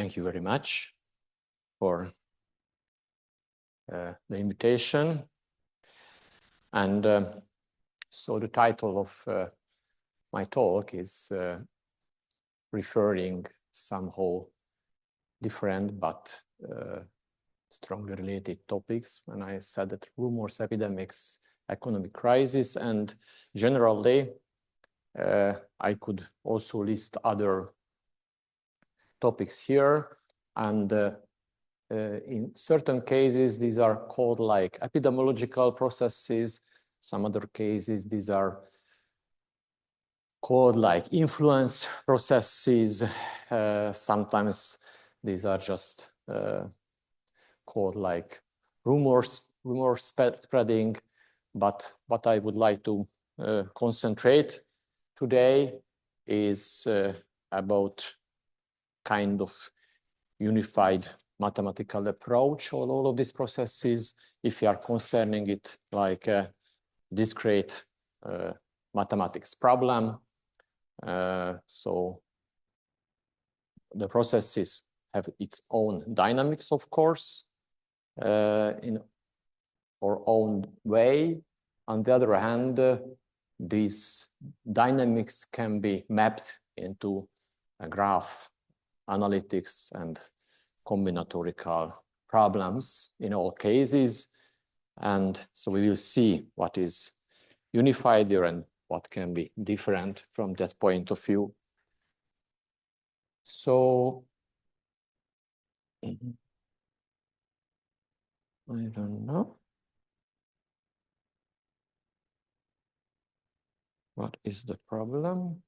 Thank you very much for the invitation. And so the title of my talk is referring somehow different but strongly related topics. And I said that rumors, epidemics, economic crisis, and generally I could also list other topics here. And in certain cases, these are called like epidemiological processes. Some other cases, these are called like influence processes. Sometimes these are just called like rumor spreading. But what I would like to concentrate today is about kind of unified mathematical approach on all of these processes, if you are concerning it like a discrete mathematics problem. So the processes have its own dynamics, of course, in our own way. On the other hand, these dynamics can be mapped into a graph analytics and combinatorial problems in all cases. And so we will see what is unified there and what can be different from that point of view. So I don't know. What is the problem?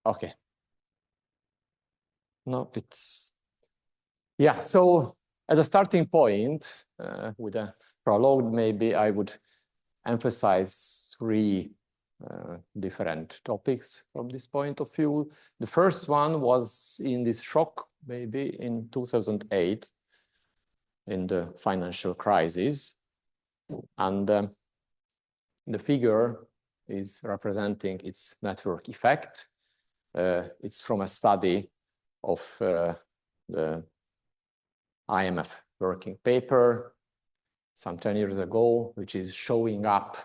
Okay. No, it's, yeah, so as a starting point, with a prologue, maybe I would emphasize three different topics from this point of view. The first one was in this shock, maybe in 2008, in the financial crisis. And the figure is representing its network effect. It's from a study of the IMF working paper some 10 years ago, which is showing up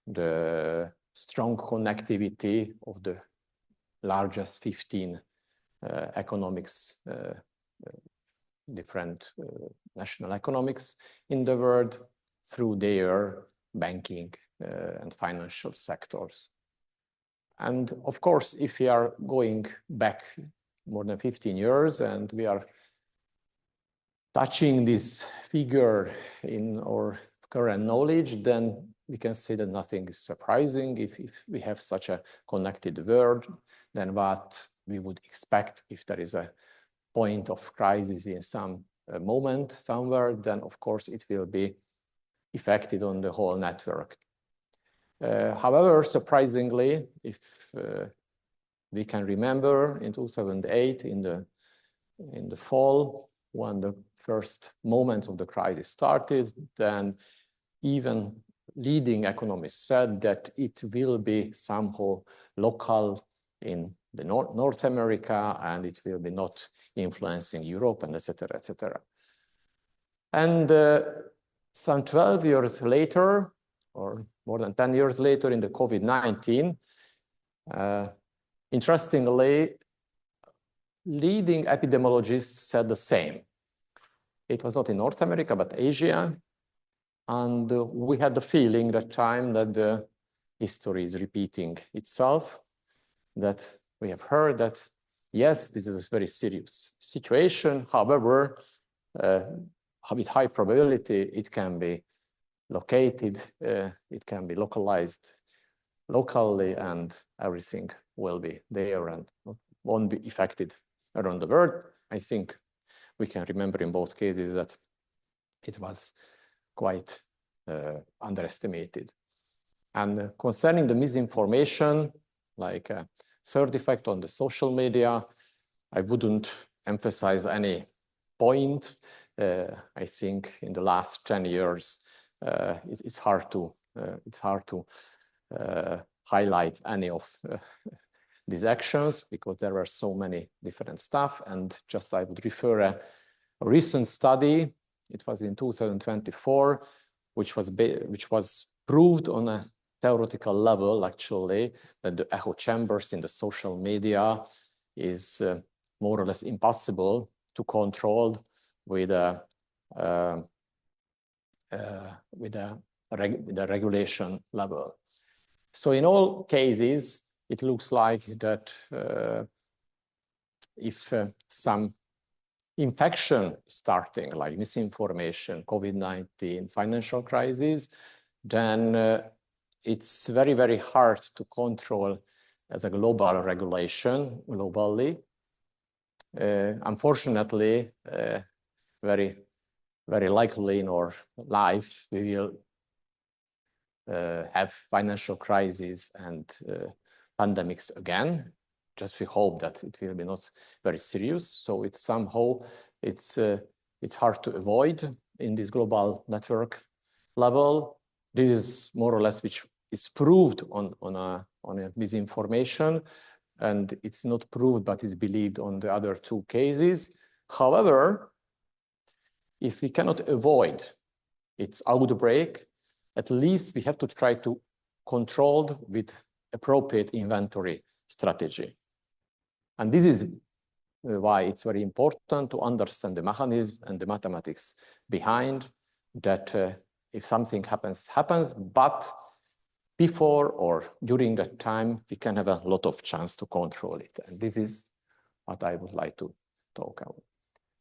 the strong connectivity of the largest 15 economics, different national economics in the world through their banking and financial sectors. And of course, if we are going back more than 15 years and we are touching this figure in our current knowledge, then we can say that nothing is surprising. If we have such a connected world, then what we would expect if there is a point of crisis in some moment somewhere, then of course it will be affected on the whole network. However, surprisingly, if we can remember in 2008, in the fall, when the first moments of the crisis started, then even leading economists said that it will be somehow local in the North America, and it will be not influencing Europe, and etc., etc. And some 12 years later, or more than 10 years later, in the COVID-19, interestingly, leading epidemiologists said the same. It was not in North America, but Asia. And we had the feeling that time that the history is repeating itself, that we have heard that, yes, this is a very serious situation. However, with high probability, it can be located, it can be localized locally, and everything will be there and won't be affected around the world. I think we can remember in both cases that it was quite underestimated. And concerning the misinformation, like a third effect on the social media, I wouldn't emphasize any point. I think in the last 10 years, it's hard to it's hard to highlight any of these actions because there were so many different stuff. And just I would refer a recent study. It was in 2024, which was proved on a theoretical level, actually, that the echo chambers in the social media is more or less impossible to control with a regulation level. So in all cases, it looks like that if some infection starting, like misinformation, COVID-19, financial crisis, then it's very, very hard to control as a global regulation globally. Unfortunately, very likely in our life, we will have financial crises and pandemics again. Just we hope that it will be not very serious. So it's somehow, it's hard to avoid in this global network level. This is more or less which is proved on a misinformation, and it's not proved, but it's believed on the other two cases. However, if we cannot avoid its outbreak, at least we have to try to control with appropriate inventory strategy. And this is why it's very important to understand the mechanism and the mathematics behind that. If something happens, but before or during that time, we can have a lot of chance to control it. And this is what I would like to talk about.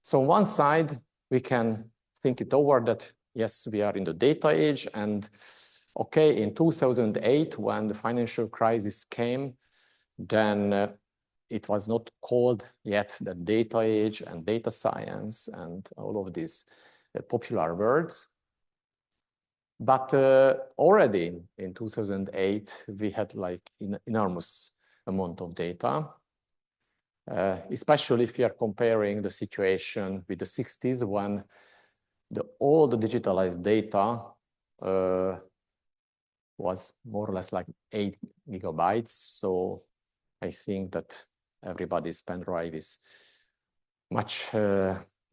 So on one side, we can think it over that, yes, we are in the data age. And okay, in 2008, when the financial crisis came, then it was not called yet the data age and data science and all of these popular words. But already in 2008, we had like an enormous amount of data, especially if we are comparing the situation with the 60s when all the digitalized data was more or less like 8 gigabytes. So I think that everybody's pen drive is much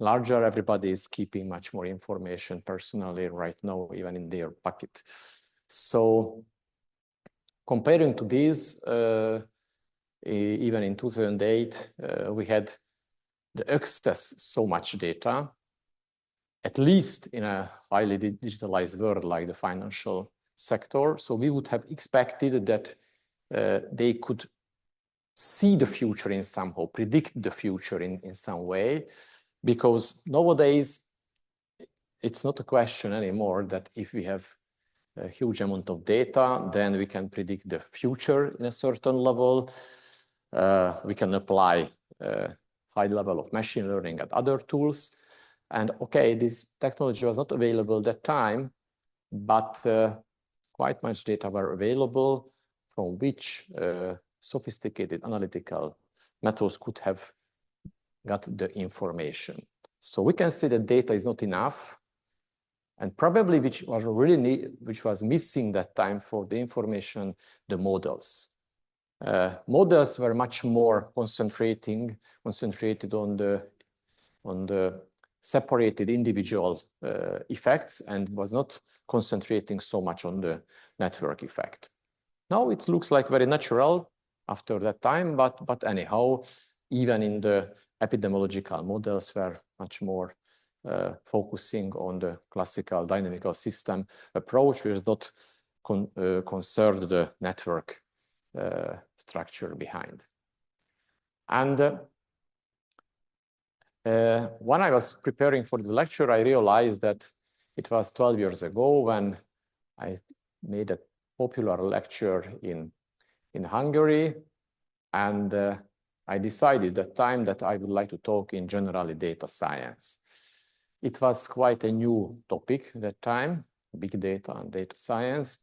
larger. Everybody is keeping much more information personally right now, even in their pocket. So comparing to this, even in 2008, we had the access so much data, at least in a highly digitalized world like the financial sector. So we would have expected that they could see the future in somehow, predict the future in some way, because nowadays it's not a question anymore that if we have a huge amount of data, then we can predict the future in a certain level. We can apply high level of machine learning and other tools. And okay, this technology was not available at that time, but quite much data were available from which sophisticated analytical methods could have got the information. So we can say that data is not enough, and probably which was missing that time for the information, the models. Models were much more concentrated on the separated individual effects and was not concentrating so much on the network effect. Now it looks like very natural after that time, but anyhow, even in the epidemiological models were much more focusing on the classical dynamical system approach, which is not concerned the network structure behind. And when I was preparing for the lecture, I realized that it was 12 years ago when I made a popular lecture in Hungary, and I decided at the time that I would like to talk in generally data science. It was quite a new topic at that time, big data and data science.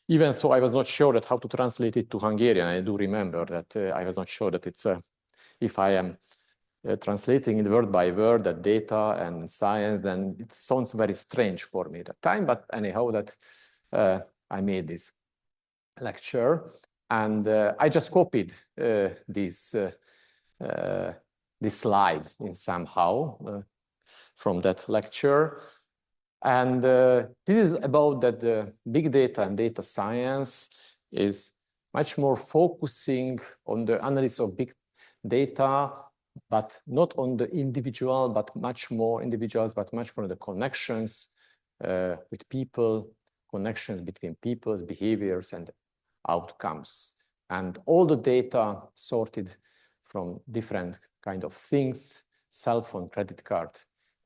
Even so, I was not sure that how to translate it to Hungarian. I do remember that I was not sure that it's if I am translating it word by word, that data and science, then it sounds very strange for me at that time. But anyhow, that I made this lecture, and I just copied this slide in somehow from that lecture. And this is about that the big data and data science is much more focusing on the analysis of big data, but not on the individual, but much more individuals, but much more the connections with people, connections between people's behaviors and outcomes. And all the data sorted from different kind of things, cell phone, credit card,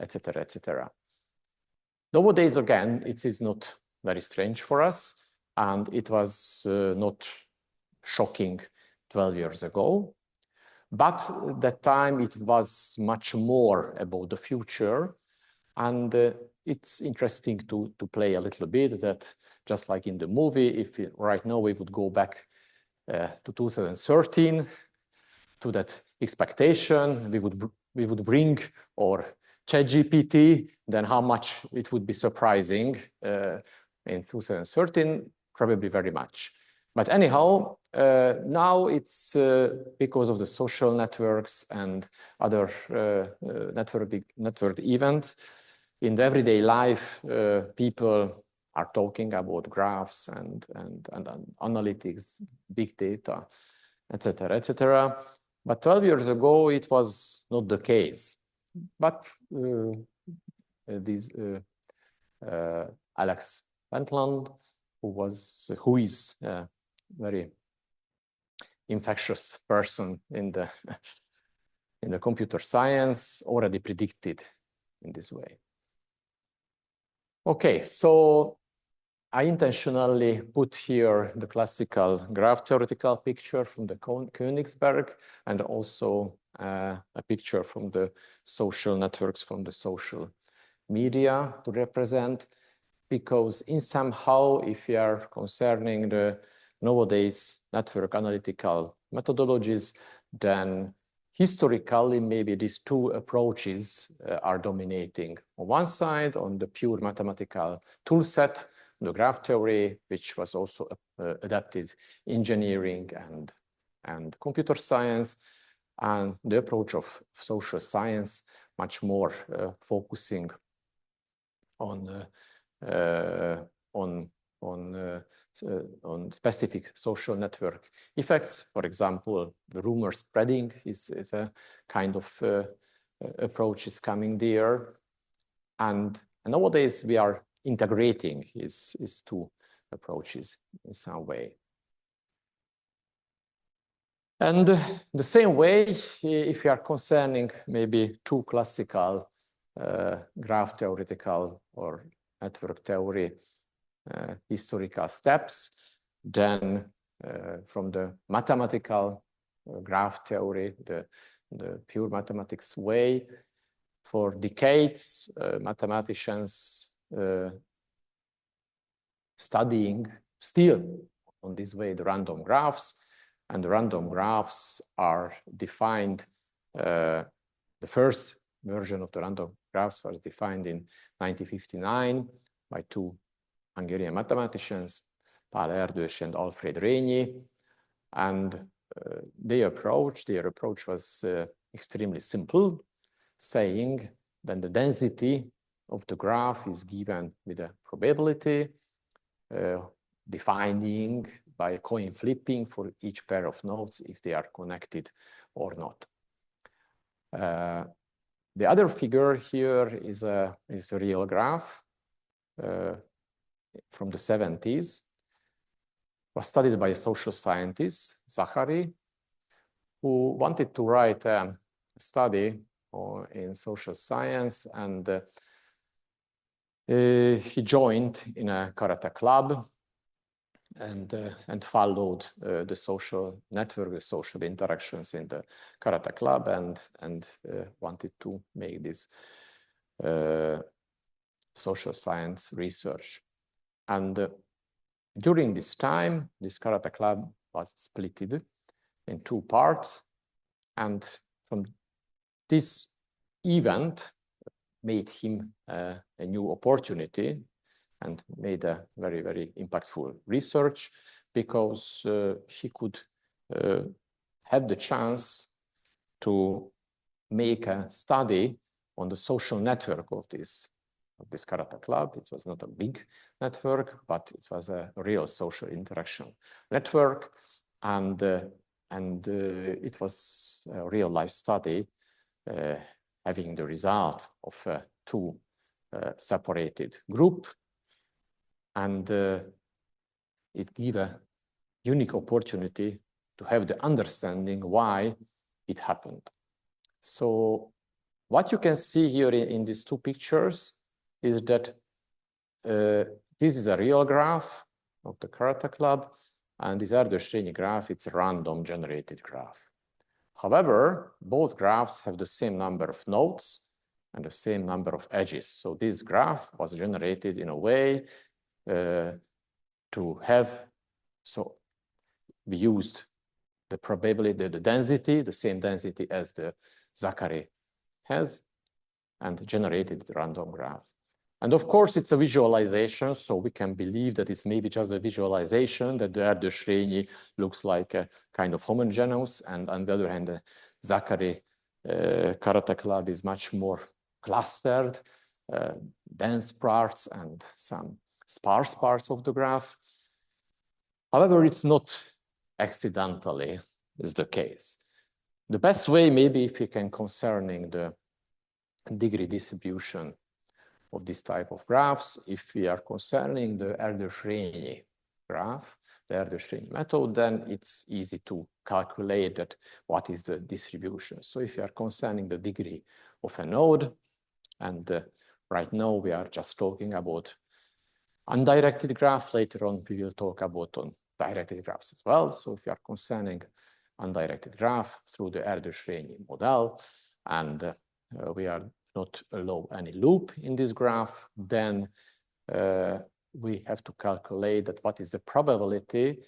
etc., etc. Nowadays, again, it is not very strange for us, and it was not shocking 12 years ago. But at that time, it was much more about the future. And it's interesting to play a little bit that, just like in the movie, if right now we would go back to 2013, to that expectation, we would bring our ChatGPT, then how much it would be surprising in 2013, probably very much. But anyhow, now it's because of the social networks and other network events. In the everyday life, people are talking about graphs and analytics, big data, etc., etc. But 12 years ago, it was not the case. But Alex Pentland, who is a very infectious person in the computer science, already predicted in this way. Okay, so I intentionally put here the classical graph theoretical picture from the Königsberg, and also a picture from the social networks, from the social media to represent, because in somehow, if you are concerning the nowadays network analytical methodologies, then historically maybe these two approaches are dominating. On one side, on the pure mathematical toolset, the graph theory, which was also adapted engineering and computer science, and the approach of social science, much more focusing on specific social network effects. For example, the rumor spreading is a kind of approach is coming there. And nowadays we are integrating these two approaches in some way. And the same way, if you are concerning maybe two classical graph theoretical or network theory historical steps, then from the mathematical graph theory, the pure mathematics way, for decades, mathematicians studying still on this way the random graphs, and the random graphs are defined, the first version of the random graphs was defined in 1959 by two Hungarian mathematicians, Pál Erdős and Alfred Rényi, and their approach was extremely simple, saying that the density of the graph is given with a probability, defining by coin flipping for each pair of nodes if they are connected or not. The other figure here is a real graph from the 70s. Was studied by a social scientist, Zachary, who wanted to write a study in social science, and he joined in a karate club and followed the social network, the social interactions in the karate club, and wanted to make this social science research. And during this time, this karate club was splitted in two parts, and from this event made him a new opportunity and made a very, very impactful research because he could have the chance to make a study on the social network of this karate club. It was not a big network, but it was a real social interaction network, and it was a real life study having the result of two separated group, and it gave a unique opportunity to have the understanding why it happened. So what you can see here in these two pictures is that this is a real graph of the karate club, and this Erdős-Rényi graph, it's a random generated graph. However, both graphs have the same number of nodes and the same number of edges. So this graph was generated in a way to have, so we used the probability, the density, the same density as the Zachary has, and generated the random graph. And of course, it's a visualization, so we can believe that it's maybe just a visualization, that the Erdős-Rényi looks like a kind of homogeneous, and on the other hand, the Zachary karate club is much more clustered, dense parts and some sparse parts of the graph. However, it's not accidentally is the case. The best way, maybe if you can, concerning the degree distribution of this type of graphs, if we are concerning the Erdős-Rényi graph, the Erdős-Rényi method, then it's easy to calculate that what is the distribution. So if you are concerning the degree of a node, and right now we are just talking about undirected graph, later on we will talk about on directed graphs as well. So if you are concerning undirected graph through the Erdős-Rényi model, and we are not allow any loop in this graph, then we have to calculate that what is the probability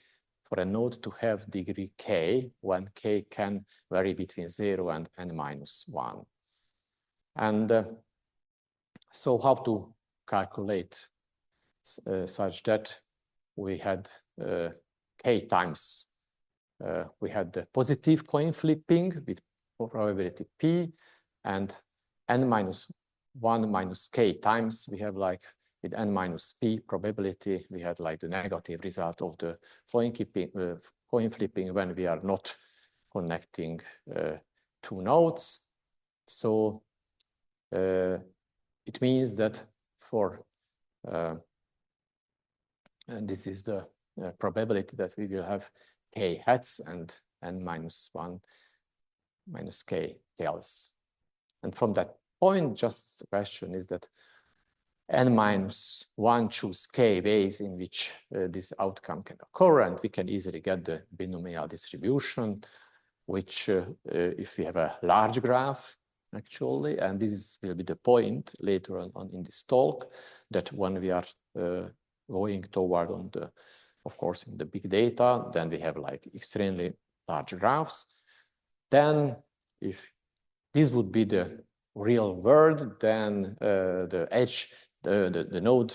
for a node to have degree k when k can vary between 0 and n-1. And so how to calculate such that we had k times, we had the positive coin flipping with probability p, and n-1 minus k times we have like with n minus p probability, we had like the negative result of the coin flipping when we are not connecting two nodes. So it means that for and this is the probability that we will have k hats and n-1 minus k tails. And from that point, just the question is that n-1 choose k ways in which this outcome can occur, and we can easily get the binomial distribution, which if we have a large graph, actually, and this will be the point later on in this talk, that when we are going toward on the, of course, in the big data, then we have like extremely large graphs. Then if this would be the real world, then the edge, the node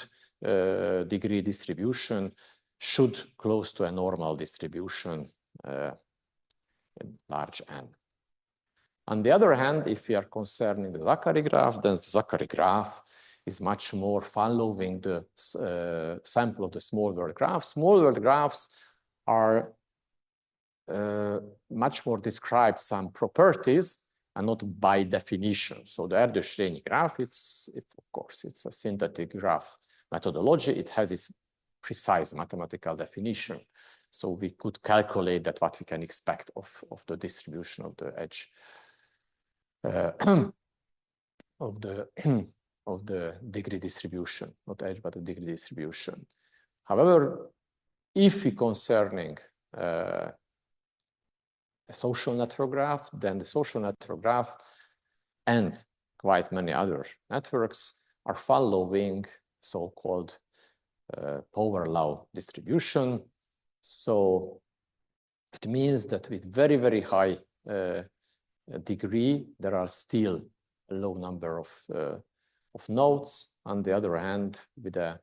degree distribution should close to a normal distribution in large N. On the other hand, if we are concerning the Zachary graph, then the Zachary graph is much more following the sample of the small world graphs. Small world graphs are much more describe some properties and not by definition. So the Erdős-Rényi graph, of course, it's a synthetic graph methodology. It has its precise mathematical definition. So we could calculate that what we can expect of the distribution of the edge of the degree distribution, not edge, but the degree distribution. However, if we concerning a social network graph, then the social network graph and quite many other networks are following so-called power law distribution. So it means that with very, very high degree, there are still a low number of nodes. On the other hand, with a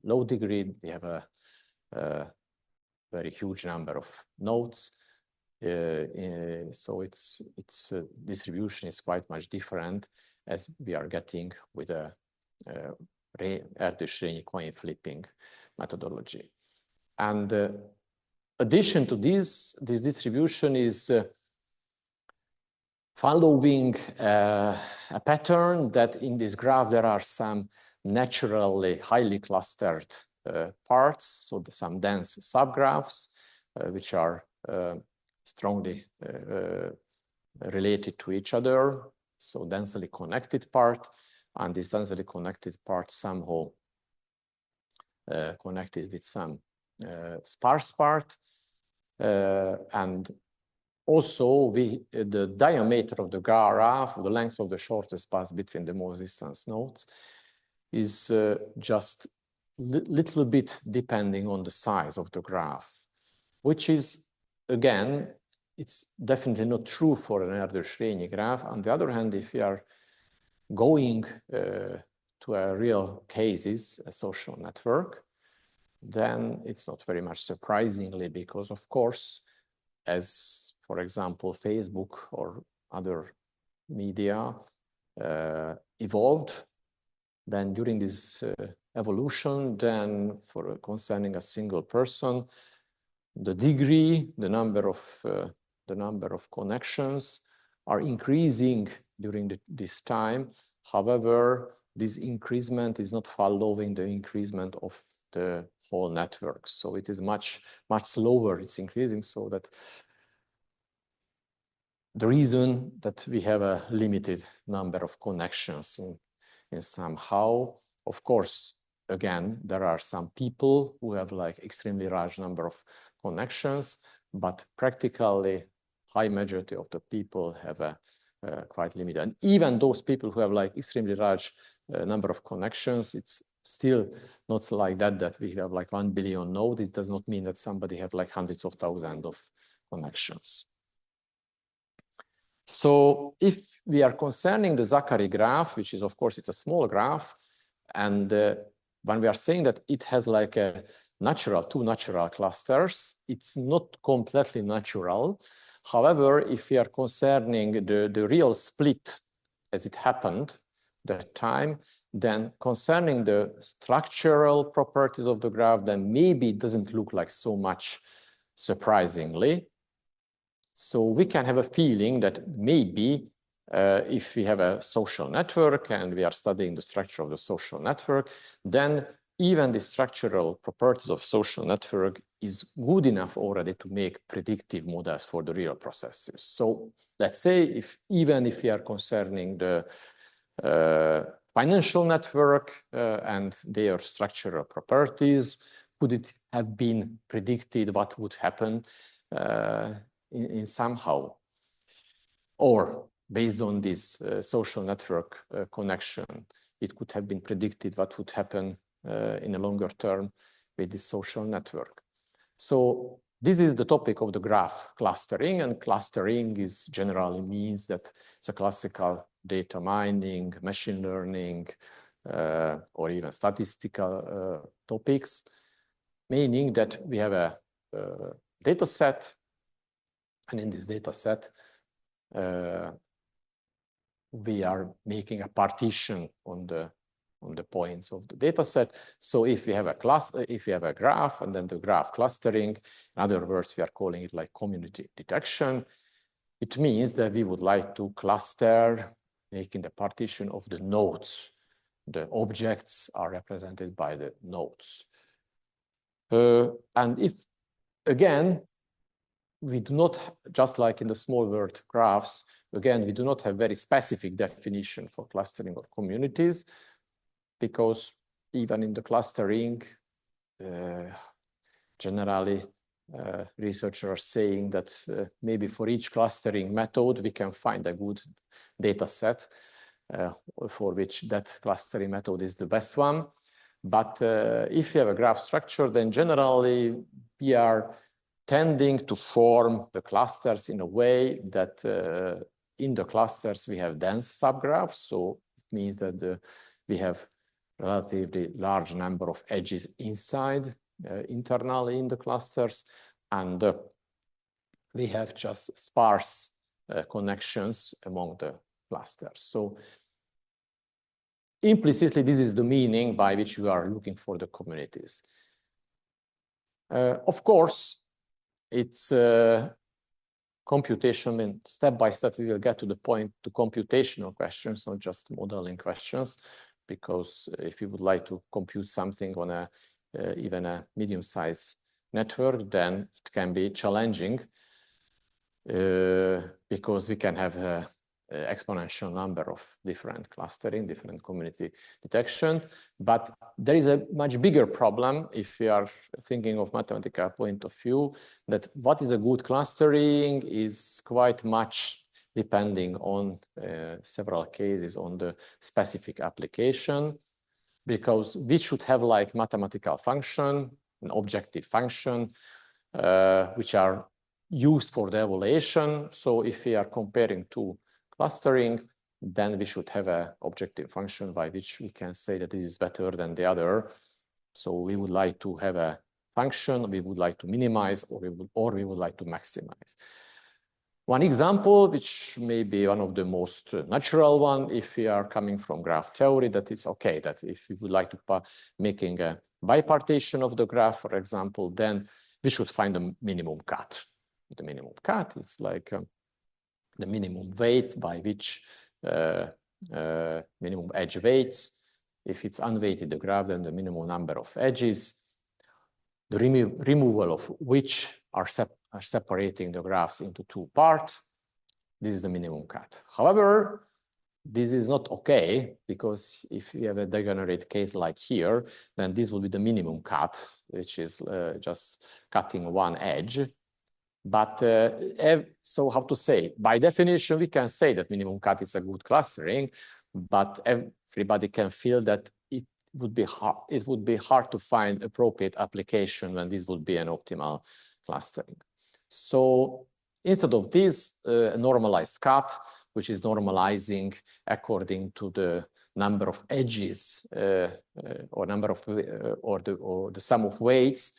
low degree, we have a very huge number of nodes. So its distribution is quite much different as we are getting with a Erdős-Rényi coin flipping methodology. And addition to this distribution is following a pattern that in this graph there are some naturally highly clustered parts, so some dense subgraphs which are strongly related to each other, so densely connected part, and this densely connected part somehow connected with some sparse part, and also the diameter of the graph, the length of the shortest path between the most distant nodes, is just little bit depending on the size of the graph, which is, again, it's definitely not true for an Erdős-Rényi graph. On the other hand, if we are going to a real cases, a social network, then it's not very much surprisingly, because of course, as for example, Facebook or other media evolved, then during this evolution, then for concerning a single person, the degree, the number of connections are increasing during this time. However, this increasement is not following the increasement of the whole network. So it is much slower, it's increasing, so that the reason that we have a limited number of connections in somehow, of course, again, there are some people who have like extremely large number of connections, but practically high majority of the people have a quite limited. And even those people who have like extremely large number of connections, it's still not like that we have like 1 billion nodes. It does not mean that somebody have like hundreds of thousands of connections. So if we are concerning the Zachary graph, which is, of course, it's a small graph, and when we are saying that it has like a two natural clusters, it's not completely natural. However, if we are concerning the real split as it happened that time, then concerning the structural properties of the graph, then maybe it doesn't look like so much surprisingly. So we can have a feeling that maybe if we have a social network and we are studying the structure of the social network, then even the structural properties of social network is good enough already to make predictive models for the real processes. So let's say even if we are concerning the financial network and their structural properties, could it have been predicted what would happen in somehow? Or based on this social network connection, it could have been predicted what would happen in a longer term with this social network. So this is the topic of the graph clustering, and clustering is generally means that it's a classical data mining, machine learning, or even statistical topics, meaning that we have a data set, and in this data set, we are making a partition on the points of the data set. So if we have a graph and then the graph clustering, in other words, we are calling it like community detection. It means that we would like to cluster, making the partition of the nodes. The objects are represented by the nodes. And if, again, we do not, just like in the small world graphs, again, we do not have very specific definition for clustering of communities, because even in the clustering, generally, researchers are saying that maybe for each clustering method, we can find a good data set for which that clustering method is the best one. But if you have a graph structure, then generally we are tending to form the clusters in a way that in the clusters we have dense subgraphs. So it means that we have relatively large number of edges inside, internally in the clusters, and we have just sparse connections among the clusters. So implicitly, this is the meaning by which we are looking for the communities. Of course, it's computation, and step by step we will get to the point to computational questions, not just modeling questions, because if you would like to compute something on a even a medium-sized network, then it can be challenging because we can have a exponential number of different clustering, different community detection. But there is a much bigger problem if we are thinking of mathematical point of view, that what is a good clustering is quite much depending on several cases on the specific application, because we should have like mathematical function, an objective function, which are used for the evaluation. So if we are comparing two clustering, then we should have an objective function by which we can say that this is better than the other. So we would like to have a function, we would like to minimize, or we would like to maximize. One example, which may be one of the most natural one, if we are coming from graph theory, that it's okay that if we would like to making a bipartition of the graph, for example, then we should find a minimum cut. The minimum cut is like the minimum weights by which minimum edge weights. If it's unweighted the graph, then the minimum number of edges, the removal of which are separating the graphs into two parts. This is the minimum cut. However, this is not okay, because if you have a degenerate case like here, then this will be the minimum cut, which is just cutting one edge. But so how to say, by definition, we can say that minimum cut is a good clustering, but everybody can feel that it would be hard to find appropriate application when this would be an optimal clustering. So instead of this, normalized cut, which is normalizing according to the number of edges or number of or the sum of weights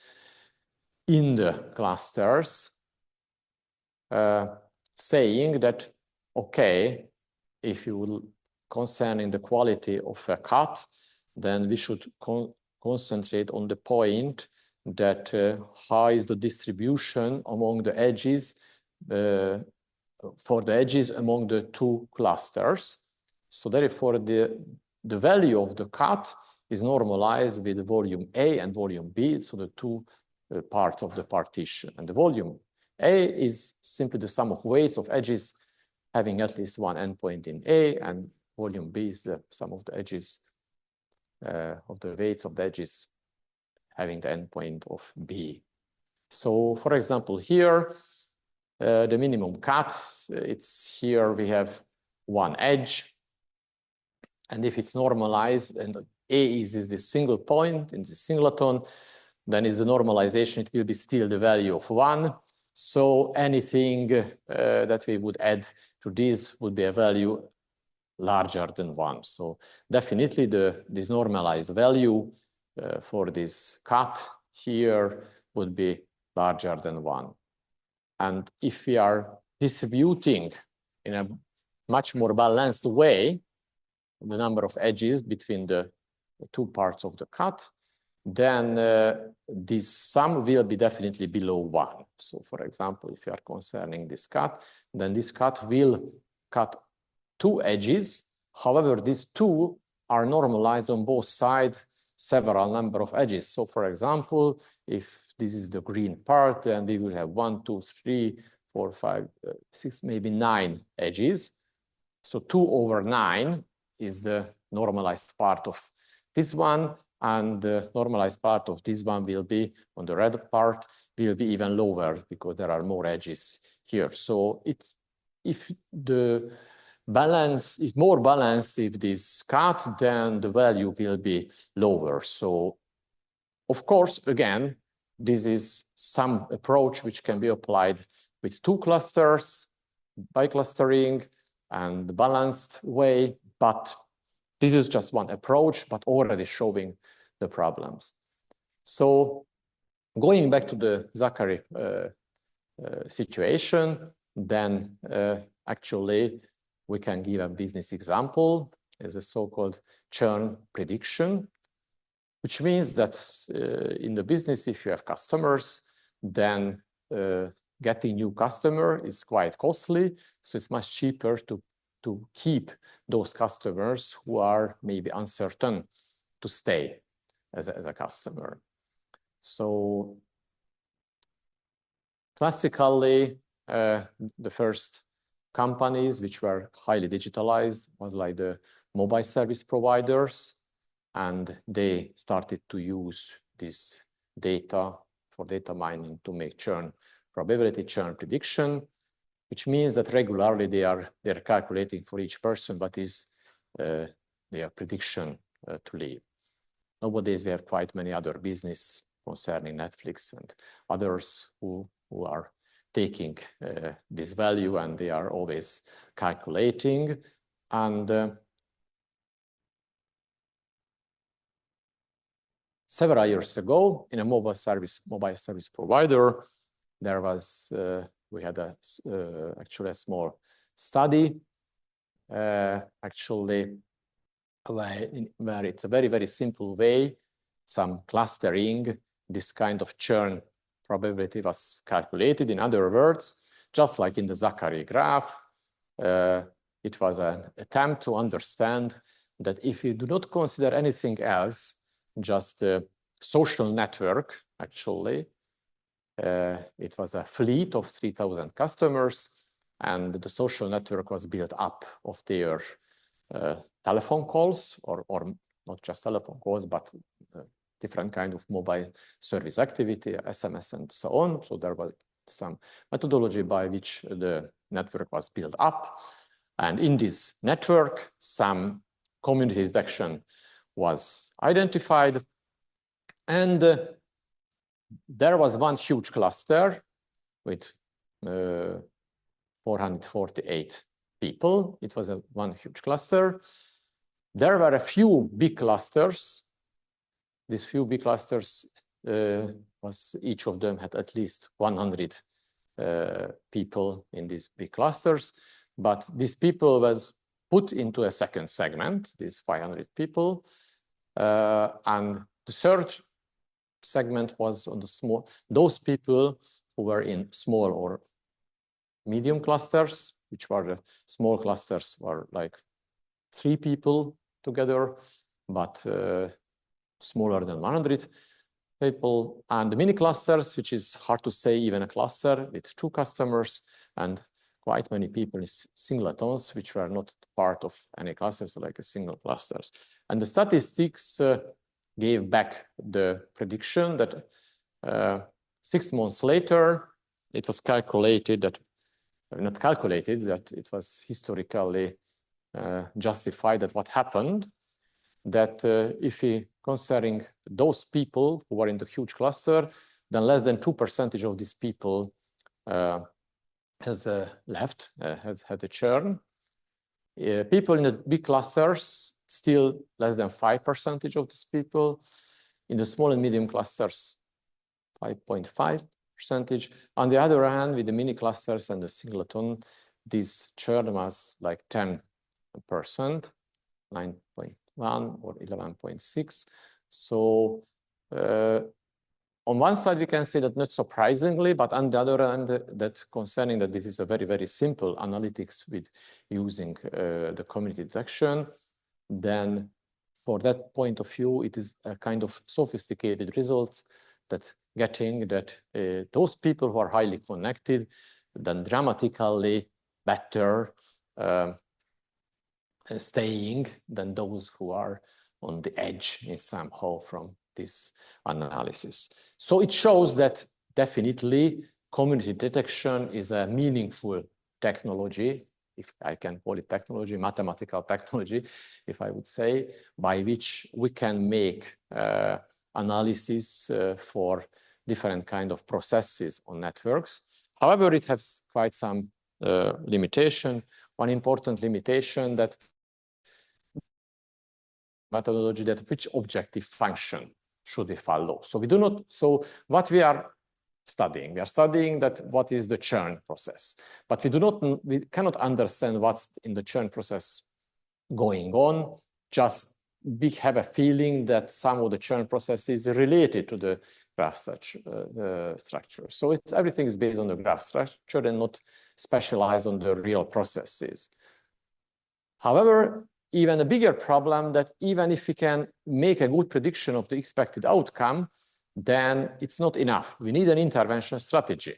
in the clusters, saying that okay, if you will concerning the quality of a cut, then we should concentrate on the point that how is the distribution among the edges for the edges among the two clusters. So therefore the value of the cut is normalized with volume A and volume B, so the two parts of the partition. And the volume A is simply the sum of weights of edges having at least one endpoint in A, and volume B is the sum of the edges of the weights of the edges having the endpoint of B. So for example, here, the minimum cut, it's here we have one edge. And if it's normalized and A is the single point in the singleton, then is the normalization, it will be still the value of 1. So anything that we would add to this would be a value larger than 1. So definitely this normalized value for this cut here would be larger than 1. And if we are distributing in a much more balanced way the number of edges between the two parts of the cut, then this sum will be definitely below 1. So for example, if you are concerning this cut, then this cut will cut two edges. However, these two are normalized on both sides, several number of edges. So for example, if this is the green part, then we will have 1, 2, 3, 4, 5, 6, maybe 9 edges. So 2 over 9 is the normalized part of this one, and the normalized part of this one will be, on the red part, will be even lower because there are more edges here. So if the balance is more balanced, if this cut, then the value will be lower. So of course, again, this is some approach which can be applied with two clusters by clustering and the balanced way, but This is just one approach, but already showing the problems. So going back to the Zachary situation, then actually we can give a business example as a so-called churn prediction, which means that in the business, if you have customers, then getting new customer is quite costly. So it's much cheaper to keep those customers who are maybe uncertain to stay as a customer. So classically, the first companies which were highly digitalized was like the mobile service providers, and they started to use this data for data mining to make churn probability, churn prediction, which means that regularly they're calculating for each person what is their prediction to leave. Nowadays we have quite many other business concerning Netflix and others who are taking this value, and they are always calculating. And several years ago, in a mobile service provider, there was we had actually a small study, actually where it's a very simple way, some clustering, this kind of churn probability was calculated. In other words, just like in the Zachary graph, it was an attempt to understand that if you do not consider anything else, just a social network, actually, it was a fleet of 3,000 customers, and the social network was built up of their telephone calls, or not just telephone calls, but different kind of mobile service activity, SMS and so on. So there was some methodology by which the network was built up. And in this network, some community detection was identified. And there was one huge cluster with 448 people. It was one huge cluster. There were a few big clusters. These few big clusters, each of them had at least 100 people in these big clusters. But these people was put into a second segment, these 500 people. And the third segment was on the those people who were in small or medium clusters, which were the small clusters were like 3 people together, but smaller than 100 people. And the mini clusters, which is hard to say even a cluster with 2 customers and quite many people in singletons, which were not part of any clusters, like a single clusters. And the statistics gave back the prediction that 6 months later, it was calculated that, not calculated, that it was historically justified that what happened, that if we considering those people who were in the huge cluster, then less than 2% of these people has left, has had a churn. People in the big clusters, still less than 5% of these people. In the small and medium clusters, 5.5%. On the other hand, with the mini clusters and the singleton, this churn was like 10%, 9.1 or 11.6. So on one side, we can say that not surprisingly, but on the other hand, that concerning that this is a very simple analytics with using the community detection, then for that point of view, it is a kind of sophisticated results that getting that those people who are highly connected, then dramatically better staying than those who are on the edge in somehow from this analysis. So it shows that definitely community detection is a meaningful technology, if I can call it technology, mathematical technology, if I would say, by which we can make analysis for different kind of processes on networks. However, it has quite some limitation. One important limitation that methodology that which objective function should we follow. So we do not, so what we are studying that what is the churn process, but we cannot understand what's in the churn process going on. Just we have a feeling that some of the churn process is related to the graph structure. So everything is based on the graph structure and not specialized on the real processes. However, even a bigger problem that even if we can make a good prediction of the expected outcome, then it's not enough. We need an intervention strategy.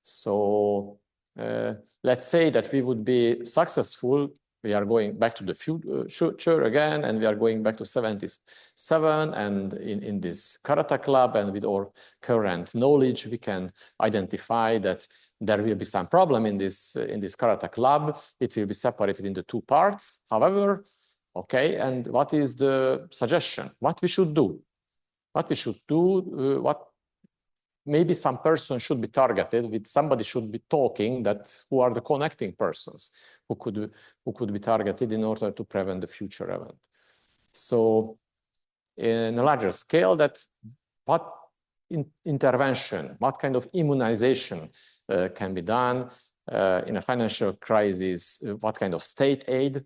So let's say that we would be successful. We are going back to the future again, and we are going back to 77, and in this karate club, and with our current knowledge, we can identify that there will be some problem in this karate club. It will be separated into two parts. However, okay, and what is the suggestion? What we should do? What we should do? Maybe some person should be targeted, with somebody should be talking, that who are the connecting persons who could be targeted in order to prevent the future event. So in a larger scale, that what intervention, what kind of immunization can be done in a financial crisis, what kind of state aid,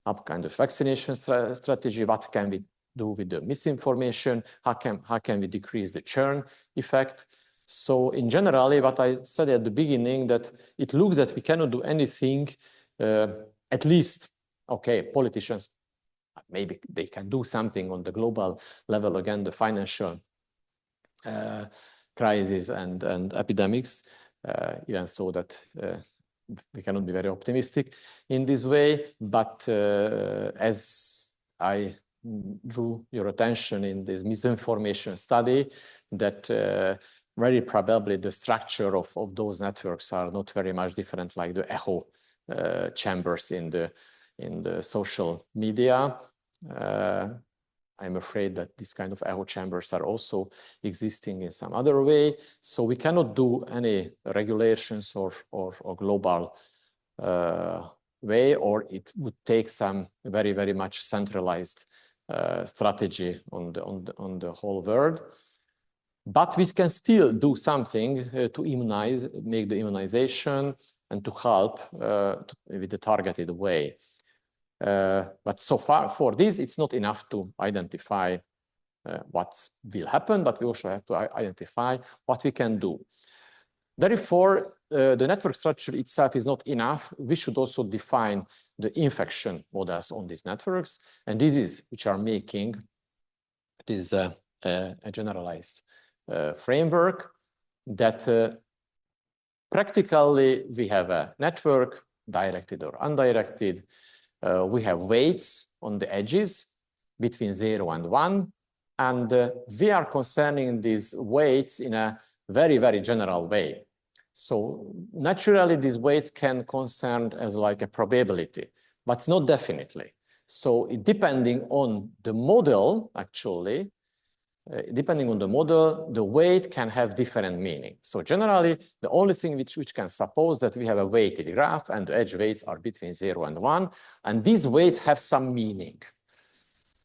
what kind of vaccination strategy, what can we do with the misinformation, how can we decrease the churn effect. So in general, what I said at the beginning, that it looks that we cannot do anything, at least, okay, politicians, maybe they can do something on the global level, again, the financial crisis and epidemics, even so that we cannot be very optimistic in this way. But as I drew your attention in this misinformation study, that very probably the structure of those networks are not very much different, like the echo chambers in the social media. I'm afraid that this kind of echo chambers are also existing in some other way. So we cannot do any regulations or global way, or it would take some very, very much centralized strategy on the whole world. But we can still do something to immunize, make the immunization, and to help with the targeted way. But so far for this, it's not enough to identify what will happen, but we also have to identify what we can do. Therefore, the network structure itself is not enough. We should also define the infection models on these networks, and this is which are making this a generalized framework that practically we have a network, directed or undirected. We have weights on the edges between 0 and 1, and we are concerning these weights in a very, very general way. So naturally, these weights can concern as like a probability, but it's not definitely. So depending on the model, actually, depending on the model, the weight can have different meaning. So generally, the only thing which can suppose that we have a weighted graph and the edge weights are between 0 and 1, and these weights have some meaning.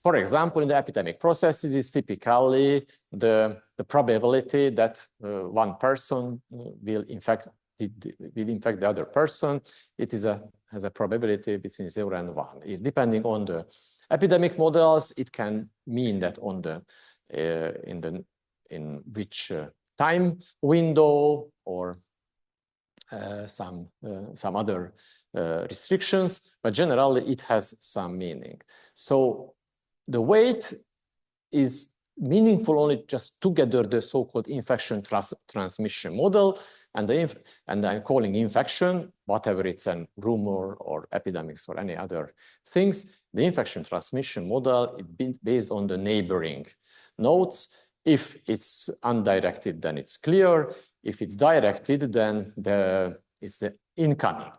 For example, in the epidemic processes, is typically the probability that one person will infect the other person. It is has a probability between 0 and 1. Depending on the epidemic models, it can mean that on the in which time window or some other restrictions, but generally it has some meaning. So the weight is meaningful only just together the so-called infection transmission model, and I'm calling infection, whatever it's a rumor or epidemics or any other things. The infection transmission model is based on the neighboring nodes. If it's undirected, then it's clear. If it's directed, then it's the incoming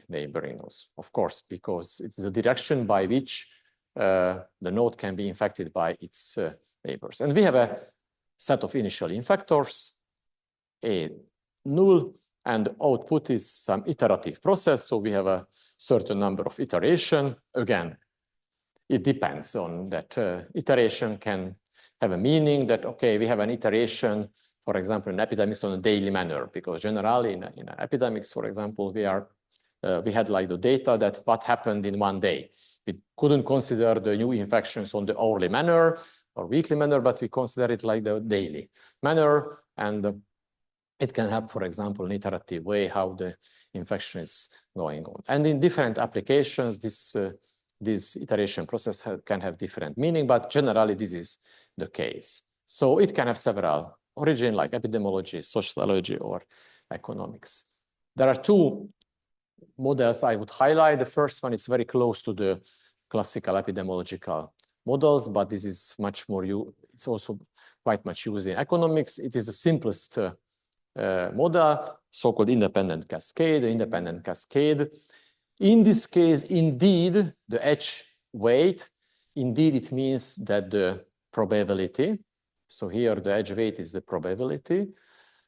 neighboring nodes, of course, because it's the direction by which the node can be infected by its neighbors. And we have a set of initial infectors, a null, and output is some iterative process. So we have a certain number of iteration. Again, it depends on that. Iteration can have a meaning that, okay, we have an iteration, for example, in epidemics on a daily manner, because generally in epidemics, for example, we had like the data that what happened in one day. We couldn't consider the new infections on the hourly manner or weekly manner, but we consider it like the daily manner. And it can have, for example, an iterative way how the infection is going on. And in different applications, this iteration process can have different meaning, but generally this is the case. So it can have several origins, like epidemiology, sociology, or economics. There are two models I would highlight. The first one is very close to the classical epidemiological models, but this is much more, it's also quite much used in economics. It is the simplest model, so-called independent cascade. The independent cascade, in this case, indeed, the edge weight, indeed, it means that the probability, so here the edge weight is the probability.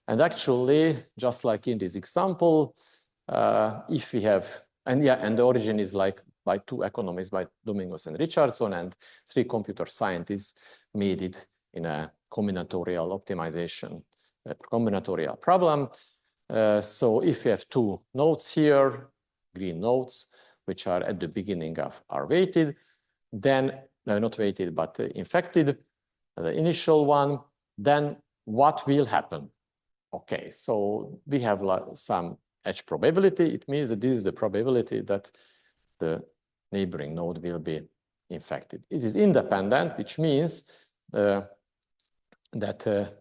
And actually, just like in this example, if we have, and the origin is like by two economists, by Domingos and Richardson, and 3 computer scientists made it in a combinatorial optimization, a combinatorial problem. So if we have 2 nodes here, green nodes, which are at the beginning are weighted, then not weighted, but infected, the initial one, then what will happen? Okay, so we have like some edge probability. It means that this is the probability that the neighboring node will be infected. It is independent, which means that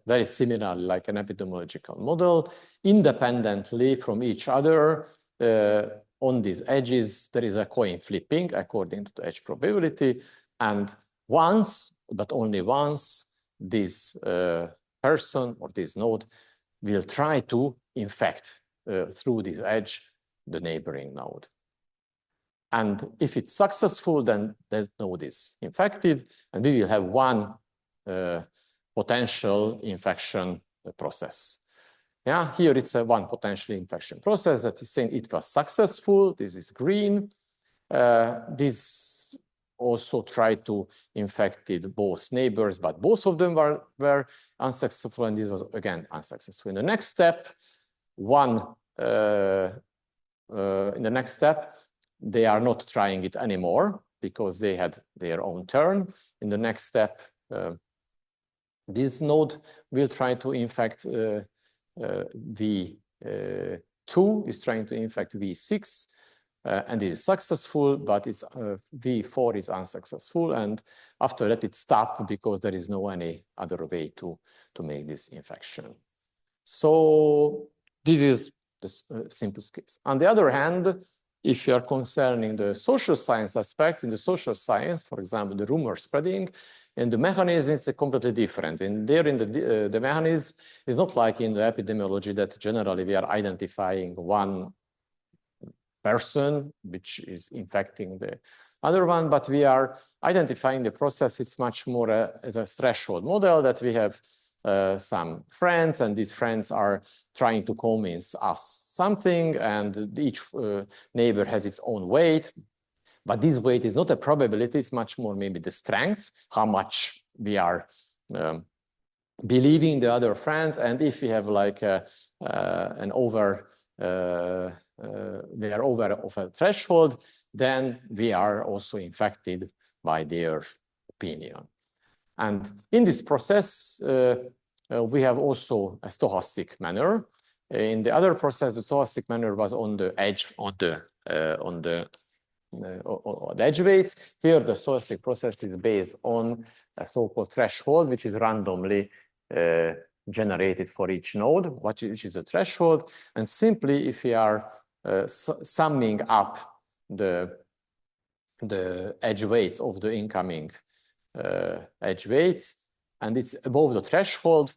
very similarly, like an epidemiological model, independently from each other, on these edges, there is a coin flipping according to the edge probability. And once, but only once, this person or this node will try to infect through this edge the neighboring node. And if it's successful, then that node is infected, and we will have one potential infection process. Yeah, here it's a one potential infection process that is saying it was successful. This is green. This also tried to infect both neighbors, but both of them were unsuccessful, and this was again unsuccessful. In the next step, they are not trying it anymore because they had their own turn. In the next step, this node will try to infect V2 is trying to infect V6, and it is successful, but it's V4 is unsuccessful, and after that it stopped because there is no any other way to make this infection. So this is the simplest case. On the other hand, if you are concerning the social science aspect, in the social science, for example, the rumor spreading, and the mechanism is completely different. And there in the mechanism is not like in the epidemiology that generally we are identifying one person which is infecting the other one, but we are identifying the process. It's much more as a threshold model that we have some friends, and these friends are trying to convince us something, and each neighbor has its own weight. But this weight is not a probability, it's much more maybe the strength, how much we are believing the other friends. And if we have like they are over of a threshold, then we are also infected by their opinion. And in this process, we have also a stochastic manner. In the other process, the stochastic manner was on the edge, on the edge weights. Here, the stochastic process is based on a so-called threshold, which is randomly generated for each node, which is a threshold. And simply, if we are summing up the edge weights of the incoming edge weights, and it's above the threshold,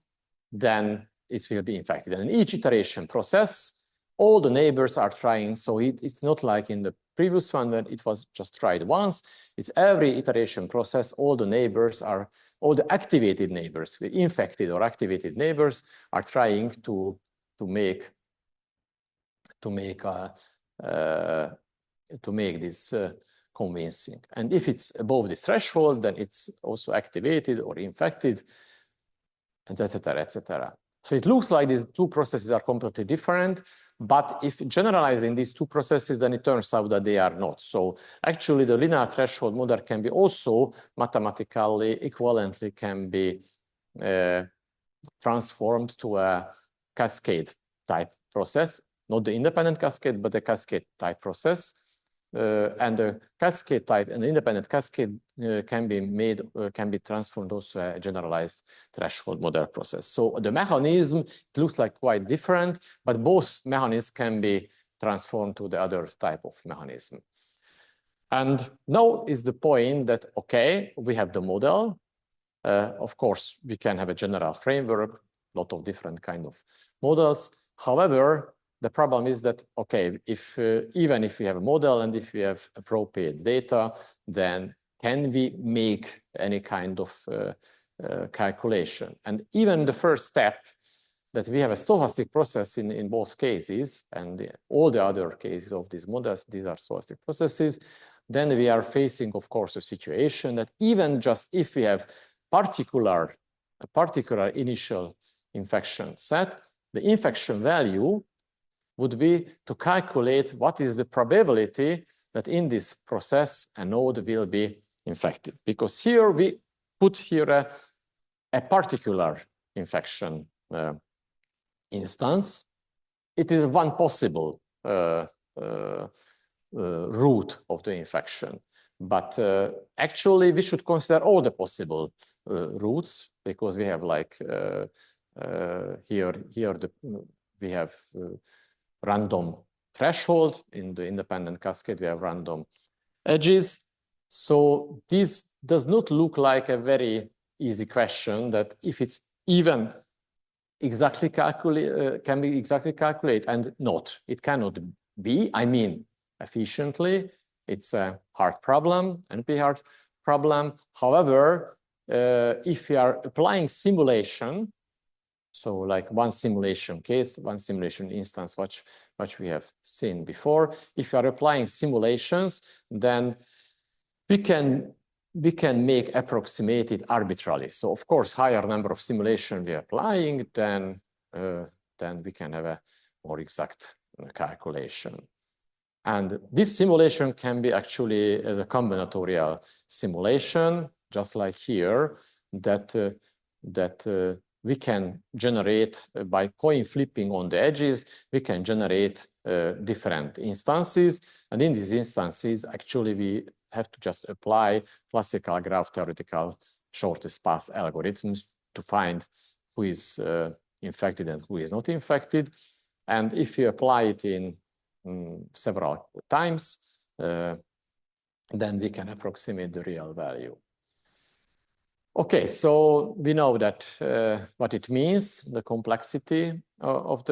then it will be infected. And in each iteration process, all the neighbors are trying. So it's not like in the previous one when it was just tried once. It's every iteration process. All the neighbors are, all the activated neighbors, the infected or activated neighbors, are trying to make this convincing. And if it's above this threshold, then it's also activated or infected, and etc., etc. So it looks like these two processes are completely different, but if generalizing these two processes, then it turns out that they are not. So actually, the linear threshold model can be also mathematically equivalently can be transformed to a cascade type process, not the independent cascade, but the cascade type process. And the cascade type and the independent cascade can be transformed also a generalized threshold model process. So the mechanism, it looks like quite different, but both mechanisms can be transformed to the other type of mechanism. And now is the point that, okay, we have the model. Of course, we can have a general framework, a lot of different kind of models. However, the problem is that, okay, if even if we have a model and if we have appropriate data, then can we make any kind of calculation? And even the first step, that we have a stochastic process in both cases, and all the other cases of these models, these are stochastic processes, then we are facing, of course, a situation that even just if we have a particular initial infection set, the infection value would be to calculate what is the probability that in this process a node will be infected. Because here we put here a particular infection instance. It is one possible route of the infection. But actually, we should consider all the possible routes, because we have like we have random threshold. In the independent cascade, we have random edges. So this does not look like a very easy question, that if it's even exactly can be exactly calculated, and not, it cannot be. I mean, efficiently, it's a hard problem, NP hard problem. However, if we are applying simulation, so like one simulation case, one simulation instance, which we have seen before, if you are applying simulations, then we can make approximated arbitrarily. So of course, higher number of simulation we are applying, then we can have a more exact calculation. And this simulation can be actually as a combinatorial simulation, just like here, that we can generate by coin flipping on the edges, we can generate different instances. And in these instances, actually, we have to just apply classical graph theoretical shortest path algorithms to find who is infected and who is not infected. And if you apply it in several times, then we can approximate the real value. Okay, so we know that what it means, the complexity of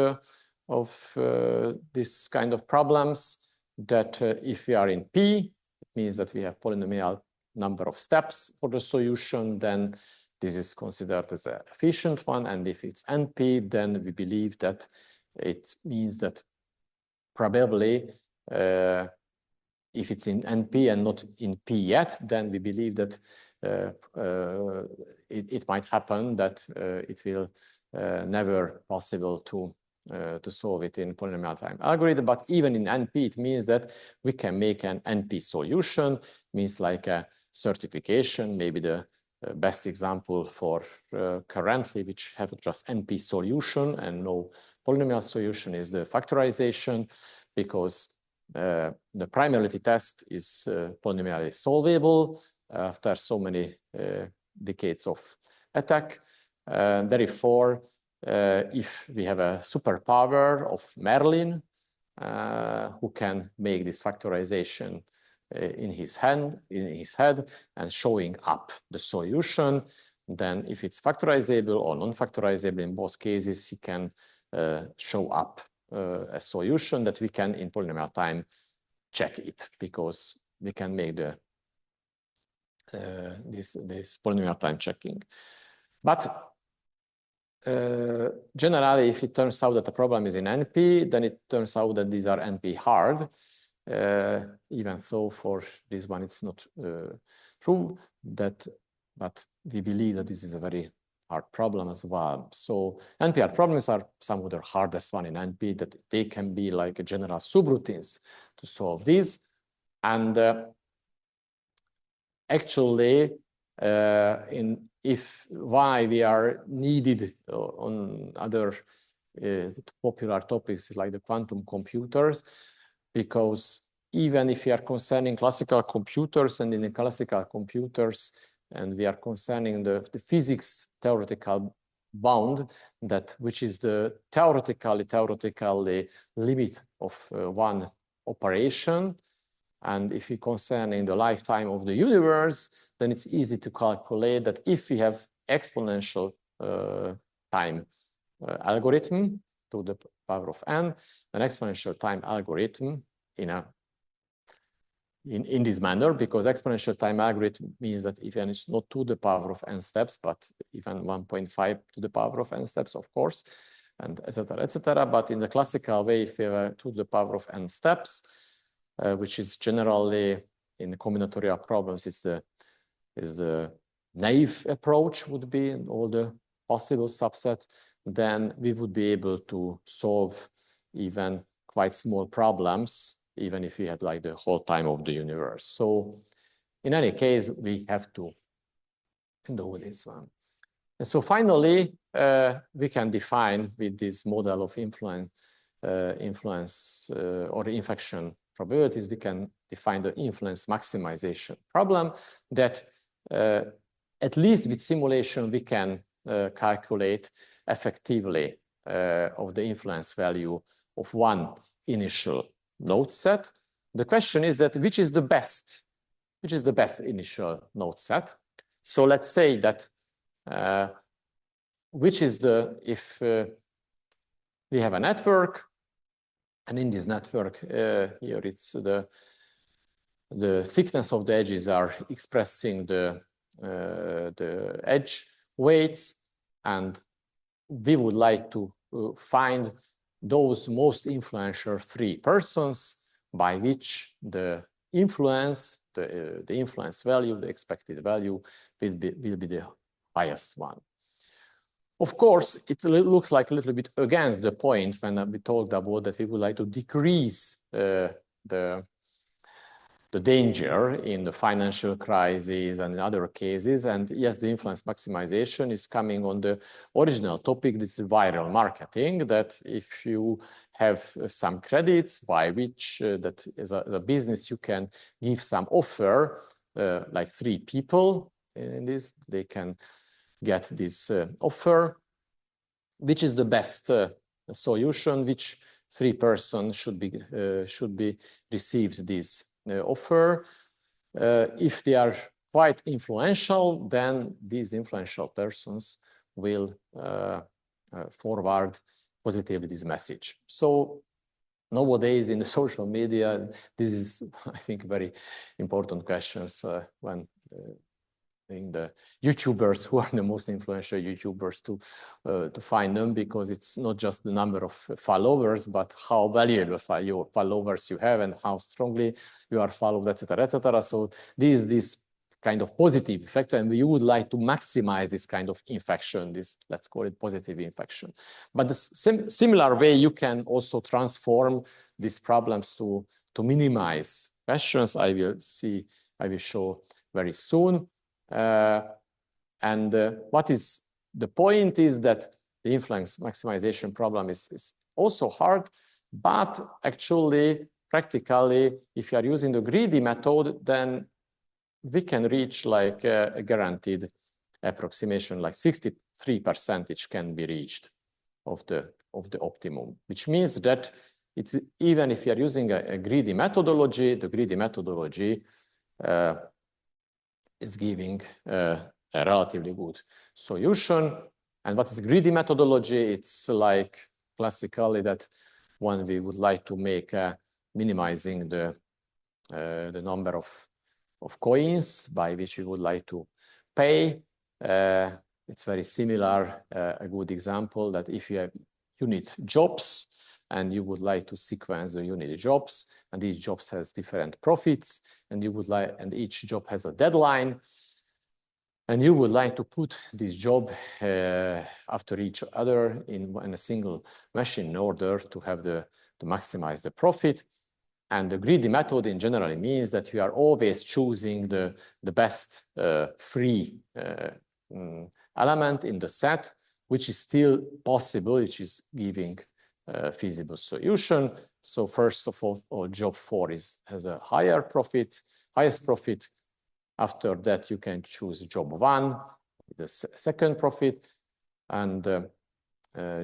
this kind of problems, that if we are in P, it means that we have polynomial number of steps for the solution, then this is considered as an efficient one. And if it's NP, then we believe that it means that probably if it's in NP and not in P yet, then we believe that it might happen that it will never possible to solve it in polynomial time algorithm. But even in NP, it means that we can make an NP solution, means like a certification. Maybe the best example for currently, which have just NP solution and no polynomial solution, is the factorization, because the primality test is polynomially solvable after so many decades of attack. Therefore, if we have a superpower of Merlin, who can make this factorization in his head and showing up the solution, then if it's factorizable or non-factorizable in both cases, he can show up a solution that we can in polynomial time check it, because we can make the this polynomial time checking. But generally, if it turns out that the problem is in NP, then it turns out that these are NP hard. even so for this one it's not true, but we believe that this is a very hard problem as well. So NP problems are some of the hardest one in NP, that they can be like a general subroutines to solve these. And actually, why we are needed on other popular topics like the quantum computers, because even if we are concerning classical computers, and in the classical computers, and we are concerning the physics theoretical bound, that which is the theoretically limit of one operation. And if we concerning the lifetime of the universe, then it's easy to calculate that if we have exponential time algorithm to the power of n, an exponential time algorithm in this manner, because exponential time algorithm means that even it's not to the power of n steps, but even 1.5 to the power of n steps, of course, and etc., etc. But in the classical way, if we have to the power of n steps, which is generally in the combinatorial problems, is the naive approach would be in all the possible subsets, then we would be able to solve even quite small problems, even if we had like the whole time of the universe. So in any case, we have to do this one. And so finally, we can define with this model of influence or infection probabilities, we can define the influence maximization problem that at least with simulation, we can calculate effectively of the influence value of one initial node set. The question is that which is the best initial node set? So let's say that if we have a network, and in this network here it's the thickness of the edges are expressing the edge weights, and we would like to find those most influential 3 persons by which the influence value, the expected value will be the highest one. Of course, it looks like a little bit against the point when we talked about that we would like to decrease the danger in the financial crisis and in other cases. And yes, the influence maximization is coming on the original topic, this is viral marketing, that if you have some credits by which that as a business you can give some offer, like 3 people in this, they can get this offer, which is the best solution, which 3 persons should be received this offer. If they are quite influential, then these influential persons will forward positively this message. So nowadays in the social media, this is, I think, very important questions when in the YouTubers, who are the most influential YouTubers, to find them, because it's not just the number of followers, but how valuable your followers you have and how strongly you are followed, etc., etc. So this kind of positive effect, and we would like to maximize this kind of infection, this, let's call it positive infection. But the similar way, you can also transform these problems to minimize questions. I will show very soon. What is the point is that the influence maximization problem is also hard, but actually, practically, if you are using the greedy method, then we can reach like a guaranteed approximation, like 63% can be reached of the optimum, which means that it's even if you are using a greedy methodology, the greedy methodology is giving a relatively good solution. And what is greedy methodology? It's like classically that when we would like to make minimizing the number of coins by which we would like to pay. It's very similar. A good example that if you have unit jobs and you would like to sequence the unit jobs, and each job has different profits, and and each job has a deadline, and you would like to put this job after each other in a single machine in order to have to maximize the profit. And the greedy method in general means that you are always choosing the best free element in the set, which is still possible, which is giving a feasible solution. So first of all, job 4 has a highest profit. After that, you can choose job 1, the second profit, and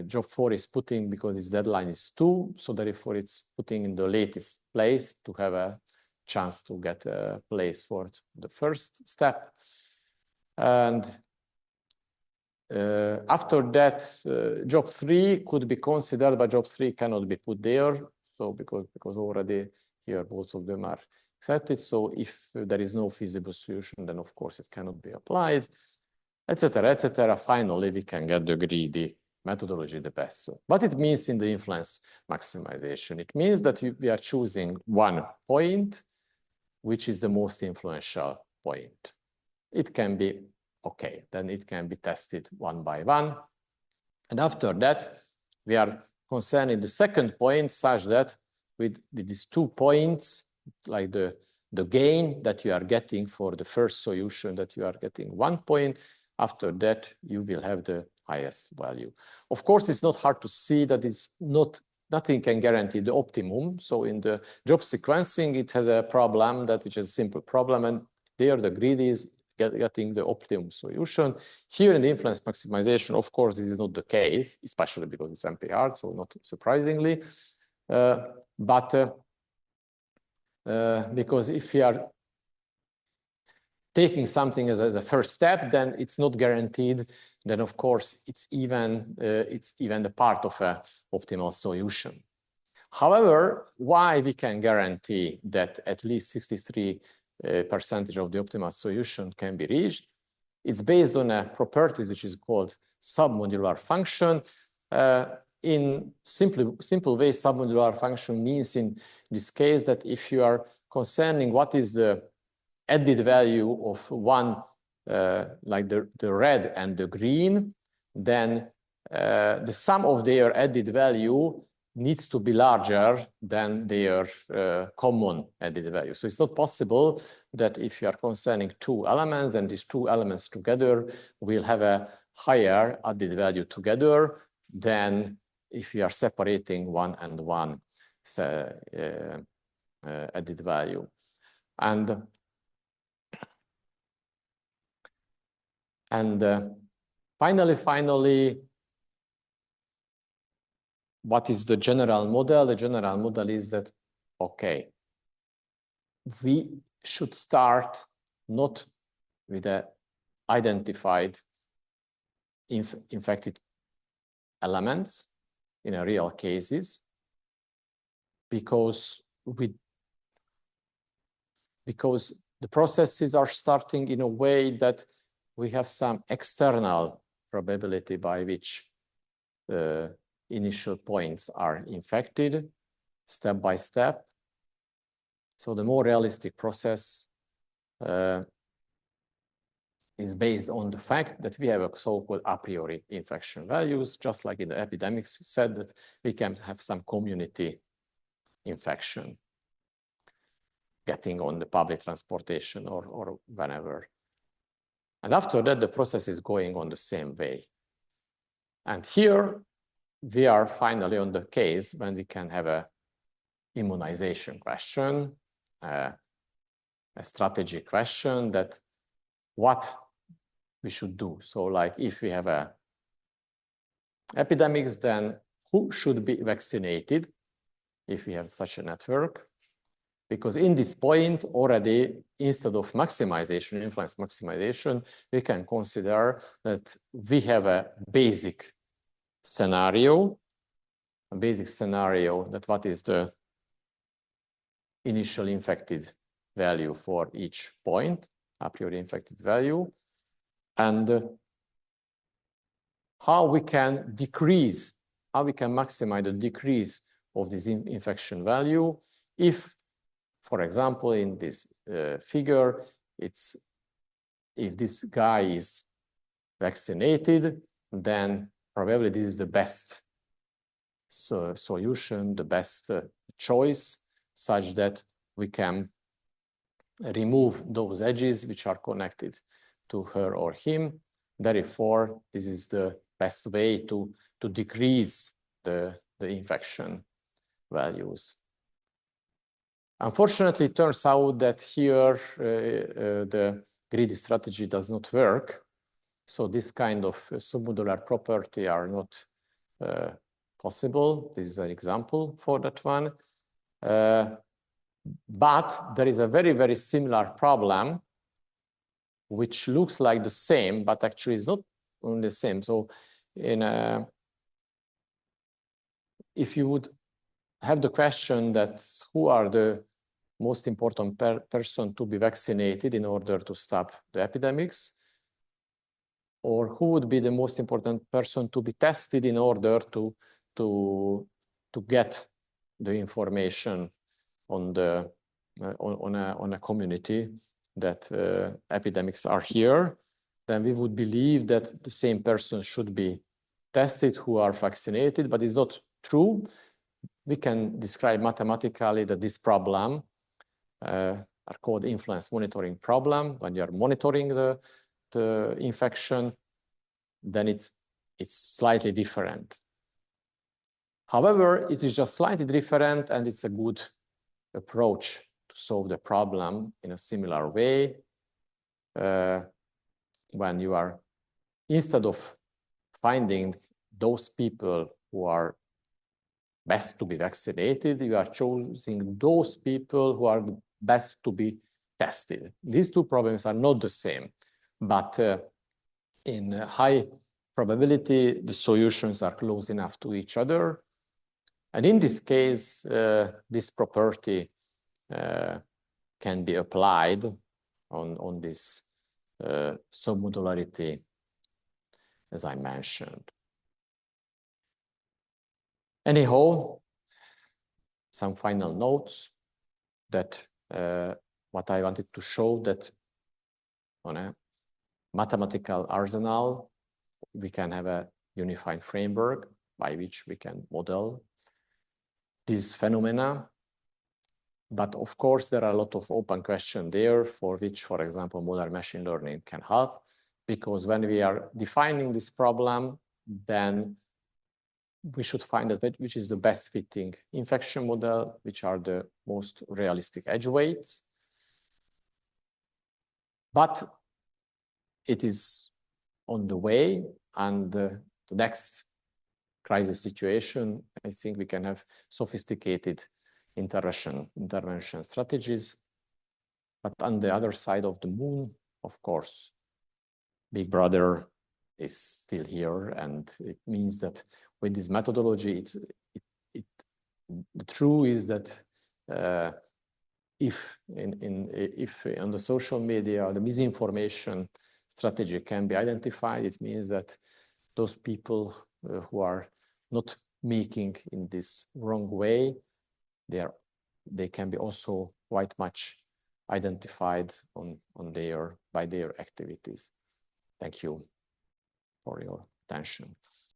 job 4 is putting, because its deadline is 2, so therefore it's putting in the latest place to have a chance to get a place for the first step. And after that, job 3 could be considered, but job 3 cannot be put there. So because already here both of them are accepted. So if there is no feasible solution, then of course it cannot be applied, etc., etc. Finally, we can get the greedy methodology the best. So what it means in the influence maximization? It means that we are choosing one point, which is the most influential point. It can be okay, then it can be tested one by one. And after that, we are concerning the second point such that with these 2 points, like the gain that you are getting for the first solution, that you are getting 1 point. After that, you will have the highest value. Of course, it's not hard to see that nothing can guarantee the optimum. So in the job sequencing, it has a problem which is a simple problem, and there the greedy is getting the optimum solution. Here in the influence maximization, of course, this is not the case, especially because it's MPR, so not surprisingly. Because if you are taking something as a first step, then it's not guaranteed. Then, of course, it's even the part of an optimal solution. However, why we can guarantee that at least 63% of the optimal solution can be reached? It's based on a property which is called submodular function. In simple way, submodular function means in this case that if you are concerning what is the added value of one, like the red and the green, then the sum of their added value needs to be larger than their common added value. So it's not possible that if you are concerning 2 elements, and these 2 elements together will have a higher added value together than if you are separating 1 and 1 added value. And finally, what is the general model? The general model is that, okay, we should start not with the identified infected elements in a real cases, because the processes are starting in a way that we have some external probability by which the initial points are infected step by step. So the more realistic process is based on the fact that we have a so-called a priori infection values, just like in the epidemics, we said that we can have some community infection getting on the public transportation or whenever. And after that, the process is going on the same way. And here we are finally on the case when we can have a immunization question, a strategy question, that what we should do. So like if we have a epidemics, then who should be vaccinated if we have such a network? Because in this point already, instead of maximization, influence maximization, we can consider that we have a basic scenario that what is the initial infected value for each point, a priori infected value, and how we can maximize the decrease of this infection value if for example, in this figure, it's if this guy is vaccinated, then probably this is the best solution, the best choice, such that we can remove those edges which are connected to her or him. Therefore, this is the best way to decrease the infection values. Unfortunately, it turns out that here the greedy strategy does not work. So this kind of submodular property are not possible. This is an example for that one. But there is a very, very similar problem which looks like the same, but actually is not only the same. So if you would have the question that who are the most important person to be vaccinated in order to stop the epidemics, or who would be the most important person to be tested in order to get the information on the on a community that epidemics are here, then we would believe that the same person should be tested who are vaccinated, but it's not true. We can describe mathematically that this problem are called influence monitoring problem. When you are monitoring the infection, then it's slightly different. However, it is just slightly different, and it's a good approach to solve the problem in a similar way. When you are, instead of finding those people who are best to be vaccinated, you are choosing those people who are best to be tested. These two problems are not the same, but in high probability, the solutions are close enough to each other. And in this case, this property can be applied on this submodularity, as I mentioned. Anyhow, some final notes that what I wanted to show, that on a mathematical arsenal, we can have a unified framework by which we can model these phenomena. But of course, there are a lot of open questions there for which, for example, modern machine learning can help. Because when we are defining this problem, then we should find out which is the best fitting infection model, which are the most realistic edge weights. But it is on the way, and the next crisis situation, I think we can have sophisticated intervention strategies. But on the other side of the moon, of course, Big Brother is still here, and it means that with this methodology, the truth is that if on the social media the misinformation strategy can be identified, it means that those people who are not making in this wrong way, they can be also quite much identified by their activities. Thank you for your attention.